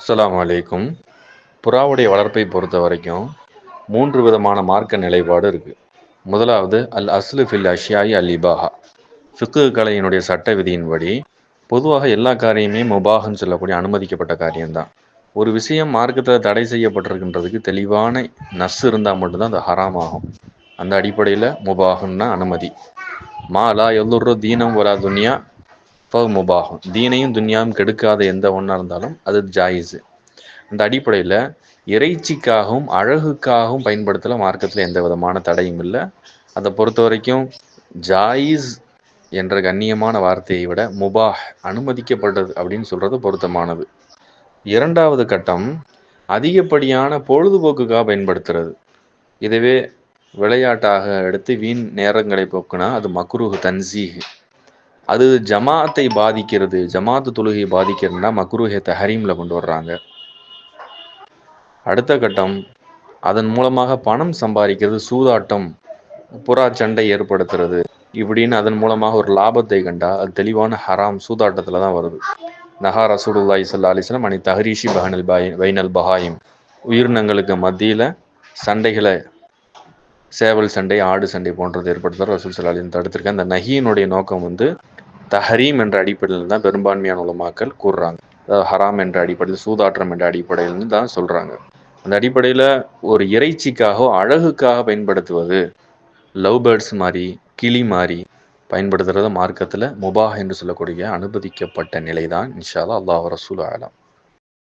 அஸ்ஸலாமு அலைக்கும். புறாவுடைய வளர்ப்பை பொறுத்த வரைக்கும் 3 விதமான மார்க்க நிலைப்பாடு இருக்குது. முதலாவது அல் அஸ்லு ஃபில் அஷ்யாயி அல் இபாஹா. ஃபிக்கு கலையினுடைய சட்ட விதியின்படி பொதுவாக எல்லா காரியமே முபாஹ்னு சொல்லக்கூடிய அனுமதிக்கப்பட்ட காரியம்தான். ஒரு விஷயம் மார்க்கத்தில் தடை செய்யப்பட்டிருக்கின்றதுக்கு தெளிவான நஸ் இருந்தால் மட்டும்தான் அது ஹராம் ஆகும். அந்த அடிப்படையில் முபாஹுன்னா அனுமதி. மாலா எல்லோரு தீனம் வரா துன்யா முபாகும். தீனையும் துன்யாவும் கெடுக்காத எந்த ஒன்றா இருந்தாலும் அது ஜாயிஸு. அந்த அடிப்படையில் இறைச்சிக்காகவும் அழகுக்காகவும் பயன்படுத்தல மார்க்கத்தில் எந்த விதமான தடையும் இல்லை. அதை பொறுத்த வரைக்கும் ஜாயிஸ் என்ற கண்ணியமான வார்த்தையை விட முபாஹ் அனுமதிக்கப்பட்டது அப்படின்னு சொல்கிறது பொருத்தமானது. இரண்டாவது கட்டம் அதிகப்படியான பொழுதுபோக்குக்காக பயன்படுத்துறது. இதுவே விளையாட்டாக எடுத்து வீண் நேரங்களை போக்குனா அது மக்ரூஹ் தன்சீஹ். அது ஜமாத்தை பாதிக்கிறது, ஜமாத்து தொழுகையை பாதிக்கிறதுனா மக்ரூஹே தஹரீமில் கொண்டு வர்றாங்க. அடுத்த கட்டம் அதன் மூலமாக பணம் சம்பாதிக்கிறது, சூதாட்டம், புறா சண்டை ஏற்படுத்துறது இப்படின்னு அதன் மூலமாக ஒரு லாபத்தை கண்டா அது தெளிவான ஹராம், சூதாட்டத்தில் தான் வருது. நஹா ரசூலுல்லாஹி ஸல்லல்லாஹு அலைஹி வஸல்லம் அனி தஹரீஷி பஹனல் பைனல் பஹாயிம். உயிரினங்களுக்கு மத்தியில் சண்டைகளை, சேவல் சண்டை, ஆடு சண்டை போன்றது ஏற்படுத்துகிற ரசூல் ஸல்லல்லாஹு அலைஹி வஸல்லம் தடுத்திருக்கேன். அந்த நஹியினுடைய நோக்கம் தஹரீம் என்ற அடிப்படையில் தான் பெரும்பான்மையான உலமாக்கள் கூறுறாங்க. அதாவது ஹராம் என்ற அடிப்படையில், சூதாட்டம் என்ற அடிப்படையில் தான் சொல்கிறாங்க. அந்த அடிப்படையில் ஒரு இறைச்சிக்காக அழகுக்காக பயன்படுத்துவது, லவ் பேர்ட்ஸ் மாதிரி, கிளி மாதிரி பயன்படுத்துகிறது மார்க்கத்தில் முபாஹ் என்று சொல்லக்கூடிய அனுமதிக்கப்பட்ட நிலை தான். இன்ஷா அல்லாஹ், அல்லாஹ் ரசூல் ஆலம்.